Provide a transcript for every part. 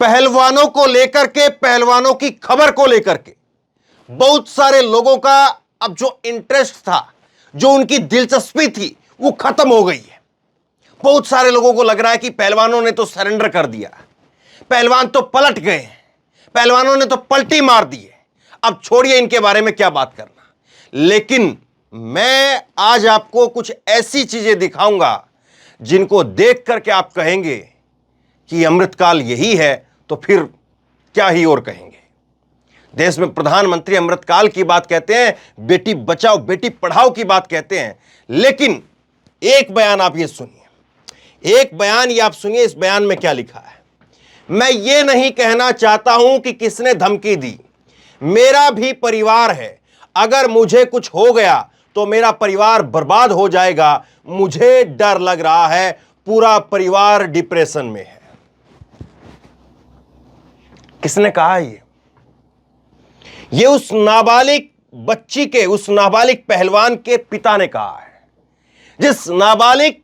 पहलवानों को लेकर के, पहलवानों की खबर को लेकर के बहुत सारे लोगों का अब जो इंटरेस्ट था, जो उनकी दिलचस्पी थी, वो खत्म हो गई है। बहुत सारे लोगों को लग रहा है कि पहलवानों ने तो सरेंडर कर दिया, पहलवान तो पलट गए हैं, पहलवानों ने तो पलटी मार दी है, अब छोड़िए इनके बारे में क्या बात करना। लेकिन मैं आज आपको कुछ ऐसी चीजें दिखाऊंगा जिनको देख करके आप कहेंगे कि अमृतकाल यही है, तो फिर क्या ही और कहेंगे। देश में प्रधानमंत्री अमृतकाल की बात कहते हैं, बेटी बचाओ बेटी पढ़ाओ की बात कहते हैं, लेकिन एक बयान आप ये सुनिए, एक बयान ये आप सुनिए, इस बयान में क्या लिखा है। मैं ये नहीं कहना चाहता हूं कि किसने धमकी दी, मेरा भी परिवार है, अगर मुझे कुछ हो गया तो मेरा परिवार बर्बाद हो जाएगा, मुझे डर लग रहा है, पूरा परिवार डिप्रेशन में है। किसने कहा ये उस नाबालिग बच्ची के, उस नाबालिग पहलवान के पिता ने कहा है, जिस नाबालिग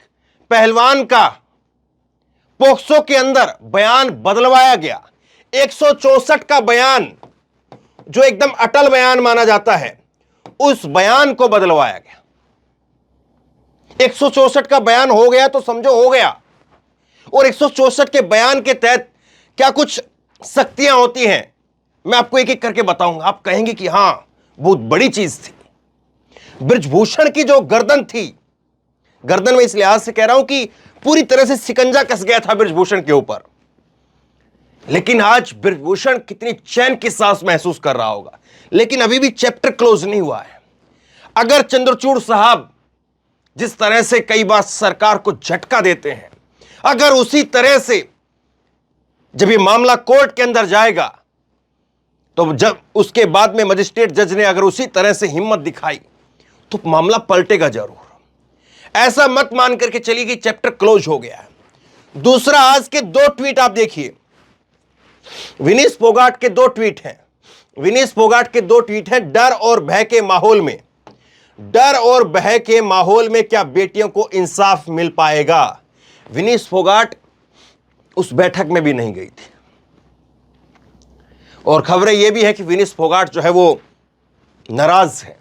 पहलवान का पोक्सो के अंदर बयान बदलवाया गया। 164 का बयान जो एकदम अटल बयान माना जाता है, उस बयान को बदलवाया गया। 164 का बयान हो गया तो समझो हो गया, और 164 के बयान के तहत क्या कुछ सख्तियां होती हैं, मैं आपको एक एक करके बताऊंगा। आप कहेंगे कि हां बहुत बड़ी चीज थी। बृजभूषण की जो गर्दन थी, गर्दन में इस लिहाज से कह रहा हूं कि पूरी तरह से शिकंजा कस गया था बृजभूषण के ऊपर, लेकिन आज बृजभूषण कितनी चैन की सांस महसूस कर रहा होगा। लेकिन अभी भी चैप्टर क्लोज नहीं हुआ है। अगर चंद्रचूड़ साहब जिस तरह से कई बार सरकार को झटका देते हैं, अगर उसी तरह से जब ये मामला कोर्ट के अंदर जाएगा, तो जब उसके बाद में मजिस्ट्रेट जज ने अगर उसी तरह से हिम्मत दिखाई तो मामला पलटेगा जरूर। ऐसा मत मान करके चलिए कि चैप्टर क्लोज हो गया है। दूसरा, आज के 2 ट्वीट आप देखिए, विनीश फोगाट के 2 ट्वीट हैं। विनीश फोगाट के 2 ट्वीट हैं। डर और भय के माहौल में, डर और भय के माहौल में क्या बेटियों को इंसाफ मिल पाएगा। विनीश फोगाट उस बैठक में भी नहीं गई थी, और खबरें यह भी है कि विनीश फोगाट जो है वो नाराज है।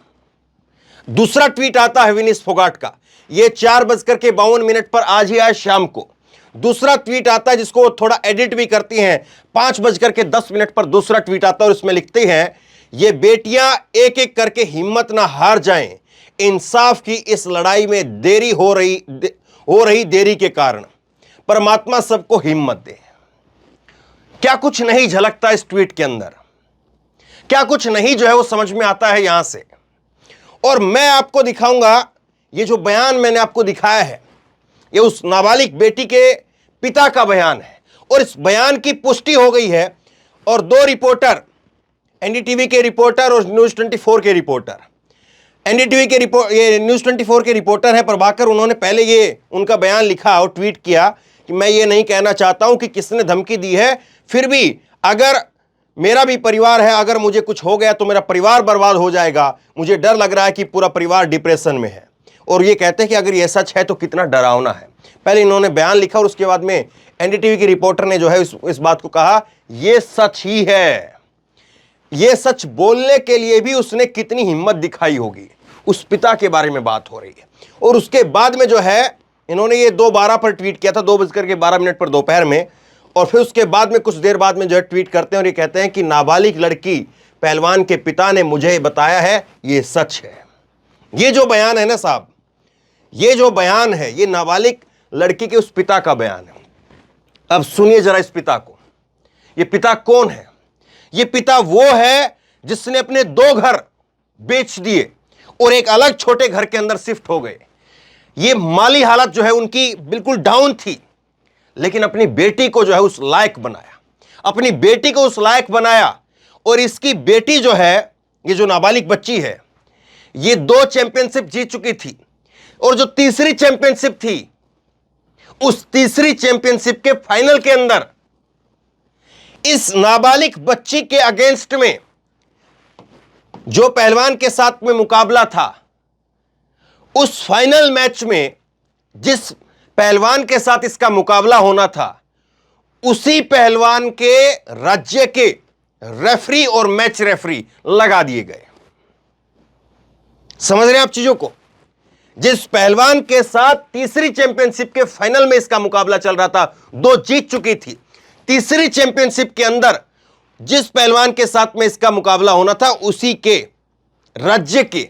दूसरा ट्वीट आता है विनीश फोगाट का, यह 4:52 पर आज ही आज शाम को। दूसरा ट्वीट आता है जिसको वो थोड़ा एडिट भी करती हैं, 5:10 पर दूसरा ट्वीट आता है, और इसमें लिखते हैं, ये बेटियां एक एक करके हिम्मत ना हार जाएं, इंसाफ की इस लड़ाई में देरी हो रही देरी के कारण परमात्मा सबको हिम्मत दे। क्या कुछ नहीं झलकता इस ट्वीट के अंदर, क्या कुछ नहीं जो है वो समझ में आता है यहां से। और मैं आपको दिखाऊंगा, ये जो बयान मैंने आपको दिखाया है, ये उस नाबालिग बेटी के पिता का बयान है, और इस बयान की पुष्टि हो गई है। और 2 रिपोर्टर, एनडीटीवी के रिपोर्टर और न्यूज 24 के रिपोर्टर, एनडीटीवी के ये न्यूज 24 के रिपोर्टर है प्रभाकर, उन्होंने पहले ये उनका बयान लिखा और ट्वीट किया कि मैं ये नहीं कहना चाहता हूं कि किसने धमकी दी है, फिर भी अगर मेरा भी परिवार है, अगर मुझे कुछ हो गया तो मेरा परिवार बर्बाद हो जाएगा, मुझे डर लग रहा है कि पूरा परिवार डिप्रेशन में है। और ये कहते हैं कि अगर ये सच है तो कितना डरावना है। पहले इन्होंने बयान लिखा और उसके बाद में एनडीटीवी के रिपोर्टर ने जो है इस बात को कहा, ये सच ही है। ये सच बोलने के लिए भी उसने कितनी हिम्मत दिखाई होगी। उस पिता के बारे में बात हो रही है। और उसके बाद में जो है इन्होंने ये 2:12 पर ट्वीट किया था, 2:12 पर दोपहर में, और फिर उसके बाद में कुछ देर बाद में जो है ट्वीट करते हैं और ये कहते हैं कि नाबालिग लड़की पहलवान के पिता ने मुझे बताया है, ये सच है। ये जो बयान है ना साहब, ये जो बयान है, ये नाबालिग लड़की के उस पिता का बयान है। अब सुनिए जरा इस पिता को। ये पिता कौन है? ये पिता वो है जिसने अपने 2 घर बेच दिए और एक अलग छोटे घर के अंदर शिफ्ट हो गए। ये माली हालत जो है उनकी बिल्कुल डाउन थी, लेकिन अपनी बेटी को जो है उस लायक बनाया, अपनी बेटी को उस लायक बनाया। और इसकी बेटी जो है, ये जो नाबालिग बच्ची है, ये 2 चैंपियनशिप जीत चुकी थी, और जो तीसरी चैंपियनशिप थी, उस तीसरी चैंपियनशिप के फाइनल के अंदर इस नाबालिग बच्ची के अगेंस्ट में जो पहलवान के साथ में मुकाबला था, उस फाइनल मैच में जिस पहलवान के साथ इसका मुकाबला होना था, उसी पहलवान के राज्य के रेफरी और मैच रेफरी लगा दिए गए। समझ रहे हैं आप चीजों को? जिस पहलवान के साथ तीसरी चैंपियनशिप के फाइनल में इसका मुकाबला चल रहा था, 2 जीत चुकी थी, तीसरी चैंपियनशिप के अंदर जिस पहलवान के साथ में इसका मुकाबला होना था, उसी के राज्य के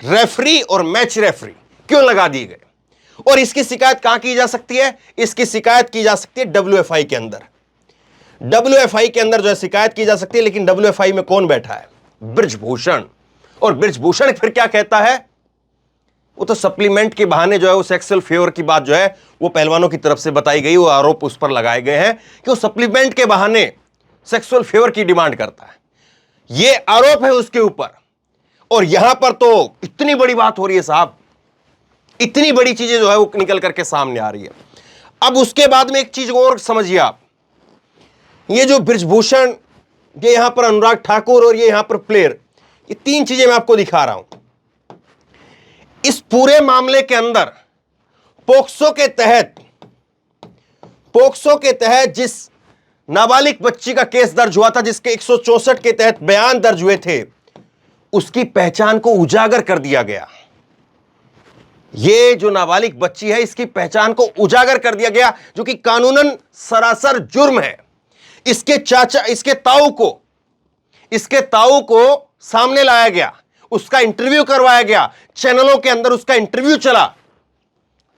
रेफरी और मैच रेफरी क्यों लगा दिए गए? और इसकी शिकायत कहां की जा सकती है? इसकी शिकायत की जा सकती है WFI के अंदर। WFI के अंदर जो है शिकायत की जा सकती है, लेकिन WFI में कौन बैठा है? बृजभूषण। और बृजभूषण फिर क्या कहता है? वो तो सप्लीमेंट के बहाने जो है वो सेक्सुअल फेवर की बात जो है वो पहलवानों की तरफ से बताई गई, वो आरोप उस पर लगाए गए हैं कि वो सप्लीमेंट के बहाने सेक्सुअल फेवर की डिमांड करता है। ये आरोप है उसके ऊपर। और यहां पर तो इतनी बड़ी बात हो रही है साहब, इतनी बड़ी चीजें जो है वो निकल करके सामने आ रही है। अब उसके बाद में एक चीज और समझिए आप, ये जो बृजभूषण, ये यहां पर अनुराग ठाकुर और ये यहां पर प्लेयर, ये 3 चीजें मैं आपको दिखा रहा हूं। इस पूरे मामले के अंदर पोक्सो के तहत जिस नाबालिग बच्ची का केस दर्ज हुआ था, जिसके 164 के तहत बयान दर्ज हुए थे, उसकी पहचान को उजागर कर दिया गया। ये जो नाबालिग बच्ची है, इसकी पहचान को उजागर कर दिया गया, जो कि कानूनन सरासर जुर्म है। इसके ताऊ को सामने लाया गया, उसका इंटरव्यू करवाया गया, चैनलों के अंदर उसका इंटरव्यू चला,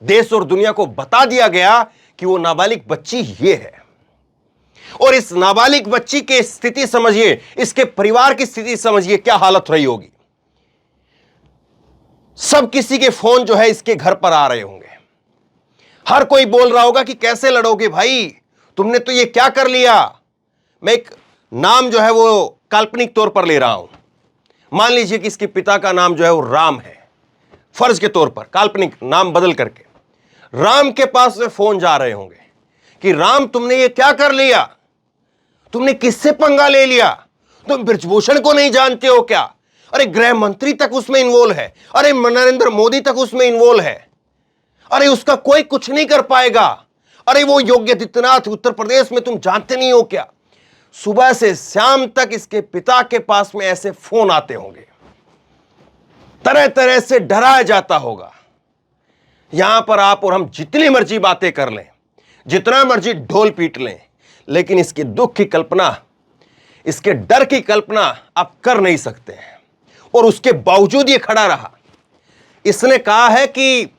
देश और दुनिया को बता दिया गया कि वो नाबालिग बच्ची ये है। और इस नाबालिग बच्ची की स्थिति समझिए, इसके परिवार की स्थिति समझिए, क्या हालत रही होगी। सब किसी के फोन जो है इसके घर पर आ रहे होंगे, हर कोई बोल रहा होगा कि कैसे लड़ोगे भाई, तुमने तो ये क्या कर लिया। मैं एक नाम जो है वो काल्पनिक तौर पर ले रहा हूं। मान लीजिए कि इसके पिता का नाम जो है वो राम है, फर्ज के तौर पर काल्पनिक नाम बदल करके राम के पास में फोन जा रहे होंगे कि राम तुमने ये क्या कर लिया, तुमने किससे पंगा ले लिया, तुम बृजभूषण को नहीं जानते हो क्या? अरे गृह मंत्री तक उसमें इन्वॉल्व है, अरे नरेंद्र मोदी तक उसमें इन्वॉल्व है, अरे उसका कोई कुछ नहीं कर पाएगा, अरे वो योगी आदित्यनाथ उत्तर प्रदेश में तुम जानते नहीं हो क्या? सुबह से शाम तक इसके पिता के पास में ऐसे फोन आते होंगे, तरह तरह से डराया जाता होगा। यहां पर आप और हम जितनी मर्जी बातें कर लें, जितना मर्जी ढोल पीट लें, लेकिन इसके दुख की कल्पना, इसके डर की कल्पना आप कर नहीं सकते हैं। और उसके बावजूद ये खड़ा रहा। इसने कहा है कि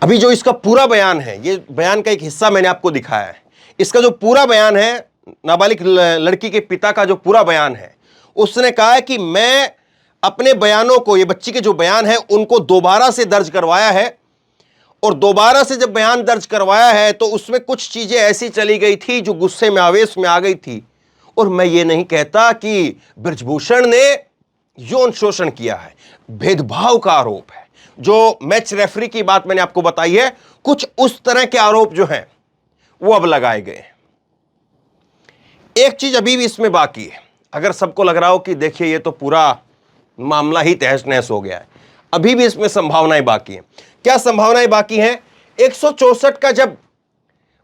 अभी जो इसका पूरा बयान है, ये बयान का एक हिस्सा मैंने आपको दिखाया है, इसका जो पूरा बयान है, नाबालिग लड़की के पिता का जो पूरा बयान है, उसने कहा है कि मैं अपने बयानों को, ये बच्ची के जो बयान है उनको दोबारा से दर्ज करवाया है, और दोबारा से जब बयान दर्ज करवाया है तो उसमें कुछ चीजें ऐसी चली गई थी जो गुस्से में, आवेश में आ गई थी। और मैं ये नहीं कहता कि बृजभूषण ने यौन शोषण किया है, भेदभाव का आरोप है। जो मैच रेफरी की बात मैंने आपको बताई है, कुछ उस तरह के आरोप जो हैं वो अब लगाए गए हैं। एक चीज अभी भी इसमें बाकी है, अगर सबको लग रहा हो कि देखिए ये तो पूरा मामला ही तहस नहस हो गया है, अभी भी इसमें संभावनाएं बाकी हैं। क्या संभावनाएं बाकी हैं? 164 का जब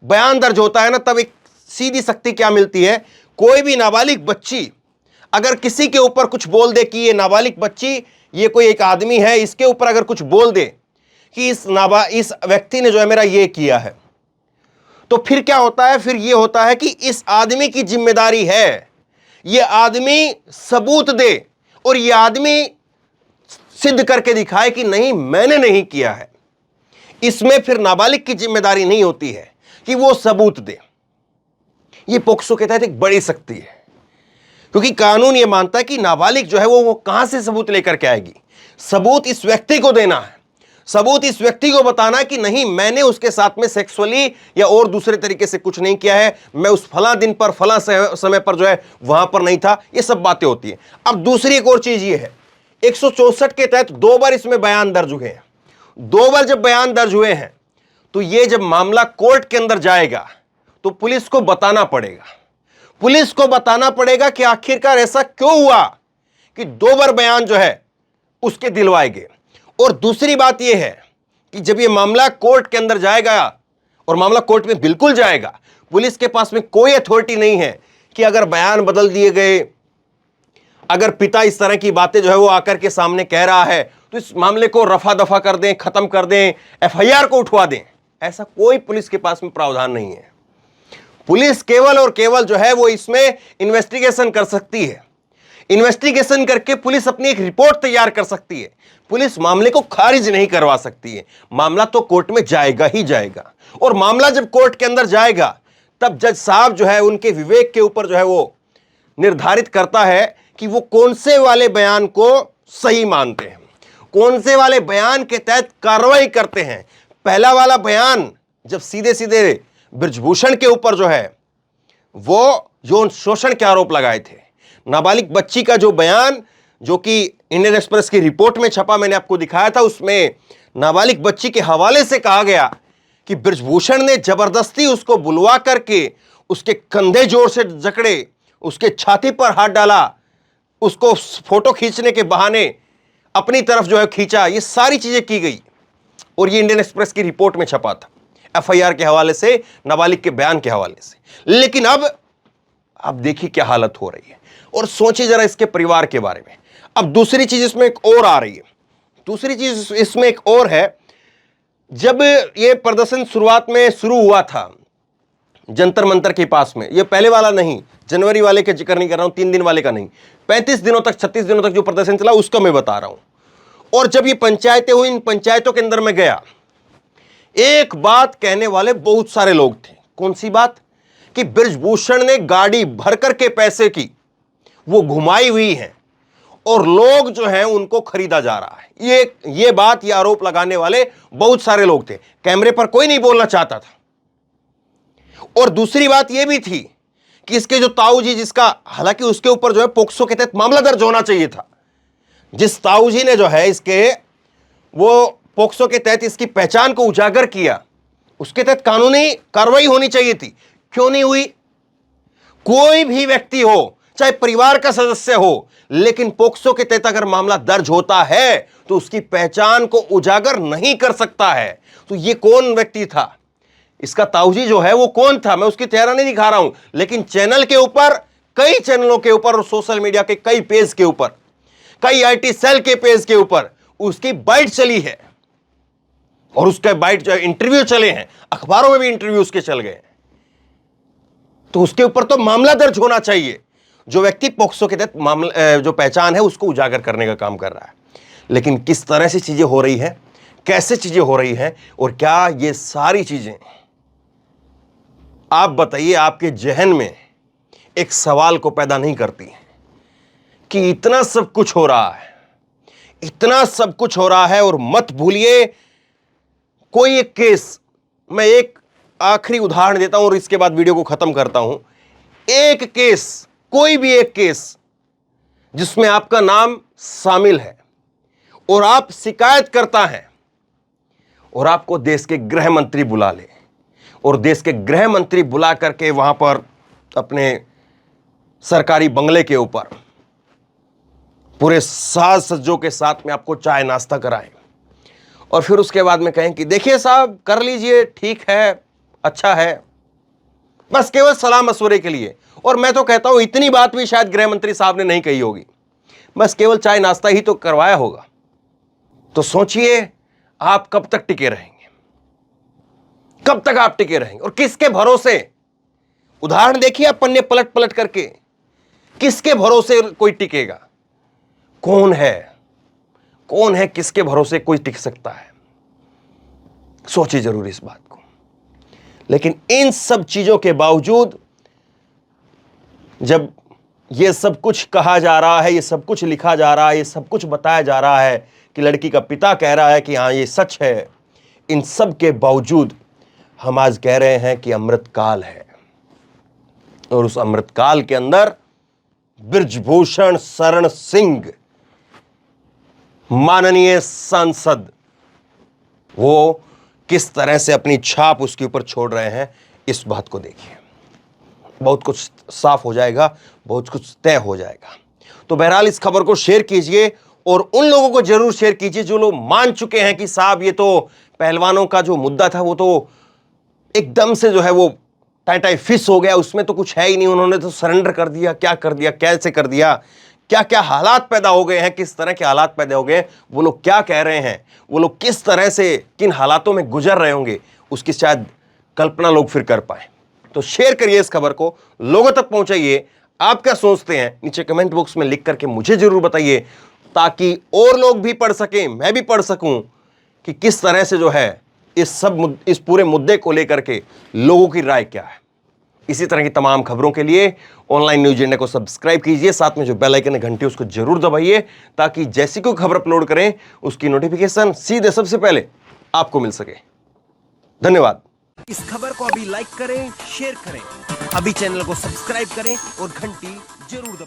बयान दर्ज होता है ना, तब एक सीधी शक्ति क्या मिलती है, कोई भी नाबालिग बच्ची अगर किसी के ऊपर कुछ बोल दे कि ये नाबालिग बच्ची, ये कोई एक आदमी है, इसके ऊपर अगर कुछ बोल दे कि इस व्यक्ति ने जो है मेरा ये किया है, तो फिर क्या होता है? फिर ये होता है कि इस आदमी की जिम्मेदारी है, ये आदमी सबूत दे और ये आदमी सिद्ध करके दिखाए कि नहीं मैंने नहीं किया है। इसमें फिर नाबालिग की जिम्मेदारी नहीं होती है कि वो सबूत दे। ये पोक्सो के तहत एक बड़ी शक्ति है, क्योंकि कानून ये मानता है कि नाबालिग जो है वो कहां से सबूत लेकर के आएगी। सबूत इस व्यक्ति को देना है, सबूत इस व्यक्ति को बताना है कि नहीं मैंने उसके साथ में सेक्सुअली या और दूसरे तरीके से कुछ नहीं किया है, मैं उस फला दिन पर फला समय पर जो है वहां पर नहीं था। ये सब बातें होती हैं। अब दूसरी एक और चीज ये है, 164 के तहत 2 बार इसमें बयान दर्ज हुए हैं। 2 बार जब बयान दर्ज हुए हैं तो ये जब मामला कोर्ट के अंदर जाएगा तो पुलिस को बताना पड़ेगा, पुलिस को बताना पड़ेगा कि आखिरकार ऐसा क्यों हुआ कि 2 बार बयान जो है उसके दिलवाए गए। और दूसरी बात यह है कि जब यह मामला कोर्ट के अंदर जाएगा और मामला कोर्ट में बिल्कुल जाएगा। पुलिस के पास में कोई अथॉरिटी नहीं है कि अगर बयान बदल दिए गए, अगर पिता इस तरह की बातें जो है वो आकर के सामने कह रहा है तो इस मामले को रफा दफा कर दें, खत्म कर दें, एफआईआर को उठवा दें। ऐसा कोई पुलिस के पास में प्रावधान नहीं है। पुलिस केवल और केवल जो है वो इसमें इन्वेस्टिगेशन कर सकती है। इन्वेस्टिगेशन करके पुलिस अपनी एक रिपोर्ट तैयार कर सकती है। पुलिस मामले को खारिज नहीं करवा सकती है। मामला तो कोर्ट में जाएगा ही जाएगा, और मामला जब कोर्ट के अंदर जाएगा तब जज साहब जो है उनके विवेक के ऊपर जो है वो निर्धारित करता है कि वो कौन से वाले बयान को सही मानते हैं, कौन से वाले बयान के तहत कार्रवाई करते हैं। पहला वाला बयान जब सीधे सीधे बृजभूषण के ऊपर जो है वो यौन शोषण के आरोप लगाए थे, नाबालिग बच्ची का जो बयान जो कि इंडियन एक्सप्रेस की रिपोर्ट में छपा, मैंने आपको दिखाया था, उसमें नाबालिग बच्ची के हवाले से कहा गया कि बृजभूषण ने जबरदस्ती उसको बुलवा करके उसके कंधे जोर से जकड़े, उसके छाती पर हाथ डाला, उसको फोटो खींचने के बहाने अपनी तरफ जो है खींचा। ये सारी चीजें की गई और ये इंडियन एक्सप्रेस की रिपोर्ट में छपा था, एफआईआर के हवाले से, नाबालिग के बयान के हवाले से। लेकिन अब देखिए क्या हालत हो रही है, और सोचिए जरा इसके परिवार के बारे में। अब दूसरी चीज इसमें एक और आ रही है, दूसरी चीज इसमें एक और है। जब ये प्रदर्शन शुरुआत में शुरू हुआ था जंतर मंतर के पास में, ये पहले वाला नहीं, जनवरी वाले का जिक्र नहीं कर रहा हूं, 3 दिन वाले का नहीं, 35 दिनों तक 36 दिनों तक जो प्रदर्शन चला उसका मैं बता रहा हूं। और जब ये पंचायतें हुई, इन पंचायतों के अंदर में गया, एक बात कहने वाले बहुत सारे लोग थे। कौन सी बात? कि बृजभूषण ने गाड़ी भर करके पैसे की वो घुमाई हुई है और लोग जो हैं उनको खरीदा जा रहा है। ये बात, ये आरोप लगाने वाले बहुत सारे लोग थे। कैमरे पर कोई नहीं बोलना चाहता था। और दूसरी बात यह भी थी कि इसके जो ताऊ जी, जिसका हालांकि उसके ऊपर जो है पोक्सो के तहत मामला दर्ज होना चाहिए था, जिस ताऊ जी ने जो है इसके वो पोक्सो के तहत इसकी पहचान को उजागर किया, उसके तहत कानूनी कार्रवाई होनी चाहिए थी। क्यों नहीं हुई? कोई भी व्यक्ति हो, चाहे परिवार का सदस्य हो, लेकिन पोक्सो के तहत अगर मामला दर्ज होता है तो उसकी पहचान को उजागर नहीं कर सकता है। तो ये कौन व्यक्ति था? इसका ताऊजी जो है वो कौन था? मैं उसकी चेहरा नहीं दिखा रहा हूं, लेकिन चैनल के ऊपर, कई चैनलों के ऊपर और सोशल मीडिया के कई पेज के ऊपर, कई आईटी सेल के पेज के ऊपर उसकी बाइट चली है, और उसके बाइट जो इंटरव्यू चले हैं, अखबारों में भी इंटरव्यू उसके चल गए। तो उसके ऊपर तो मामला दर्ज होना चाहिए। जो व्यक्ति पोक्सो के तहत मामला जो पहचान है उसको उजागर करने का काम कर रहा है। लेकिन किस तरह से चीजें हो रही हैं, कैसे चीजें हो रही हैं, और क्या ये सारी चीजें आप बताइए आपके जहन में एक सवाल को पैदा नहीं करती कि इतना सब कुछ हो रहा है, इतना सब कुछ हो रहा है। और मत भूलिए, कोई एक केस, मैं एक आखिरी उदाहरण देता हूं और इसके बाद वीडियो को खत्म करता हूं। एक केस, कोई भी एक केस जिसमें आपका नाम शामिल है और आप शिकायत करता है और आपको देश के गृह मंत्री बुला ले, और देश के गृह मंत्री बुला करके वहां पर अपने सरकारी बंगले के ऊपर पूरे साज सज्जों के साथ में आपको चाय नाश्ता कराएं, और फिर उसके बाद में कहें कि देखिए साहब, कर लीजिए, ठीक है, अच्छा है, बस केवल सलाह मशवरे के लिए। और मैं तो कहता हूं इतनी बात भी शायद गृह मंत्री साहब ने नहीं कही होगी, बस केवल चाय नाश्ता ही तो करवाया होगा। तो सोचिए आप कब तक टिके रहेंगे, कब तक आप टिके रहेंगे, और किसके भरोसे? उदाहरण देखिए आप पन्ने पलट पलट करके, किसके भरोसे कोई टिकेगा? कौन है किसके भरोसे कोई टिक सकता है? सोचिए जरूर इस बात को। लेकिन इन सब चीजों के बावजूद जब ये सब कुछ कहा जा रहा है, ये सब कुछ लिखा जा रहा है, ये सब कुछ बताया जा रहा है कि लड़की का पिता कह रहा है कि हाँ ये सच है, इन सब के बावजूद हम आज कह रहे हैं कि अमृतकाल है, और उस अमृतकाल के अंदर बृजभूषण शरण सिंह माननीय सांसद, वो किस तरह से अपनी छाप उसके ऊपर छोड़ रहे हैं, इस बात को देखिए। बहुत कुछ साफ हो जाएगा, बहुत कुछ तय हो जाएगा। तो बहरहाल इस खबर को शेयर कीजिए, और उन लोगों को जरूर शेयर कीजिए जो लोग मान चुके हैं कि साहब ये तो पहलवानों का जो मुद्दा था वो तो एकदम से जो है वो टाई फिश हो गया, उसमें तो कुछ है ही नहीं, उन्होंने तो सरेंडर कर दिया, क्या कर दिया, कैसे कर दिया, क्या क्या हालात पैदा हो गए हैं, किस तरह के हालात पैदा हो गए हैं, वो लोग क्या कह रहे हैं, वो लोग किस तरह से किन हालातों में गुजर रहे होंगे, उसकी शायद कल्पना लोग फिर कर पाए। तो शेयर करिए इस खबर को, लोगों तक पहुंचाइए। आप क्या सोचते हैं नीचे कमेंट बॉक्स में लिख करके मुझे जरूर बताइए, ताकि और लोग भी पढ़ सकें, मैं भी पढ़ सकूं कि किस तरह से जो है इस पूरे मुद्दे को लेकर के लोगों की राय क्या है। इसी तरह की तमाम खबरों के लिए ऑनलाइन न्यूज इंडिया को सब्सक्राइब कीजिए, साथ में जो बेल आइकन है घंटी उसको जरूर दबाइए, ताकि जैसी कोई खबर अपलोड करें उसकी नोटिफिकेशन सीधे सबसे पहले आपको मिल सके। धन्यवाद। इस खबर को अभी लाइक करें, शेयर करें, अभी चैनल को सब्सक्राइब करें और घंटी जरूर दबाएं।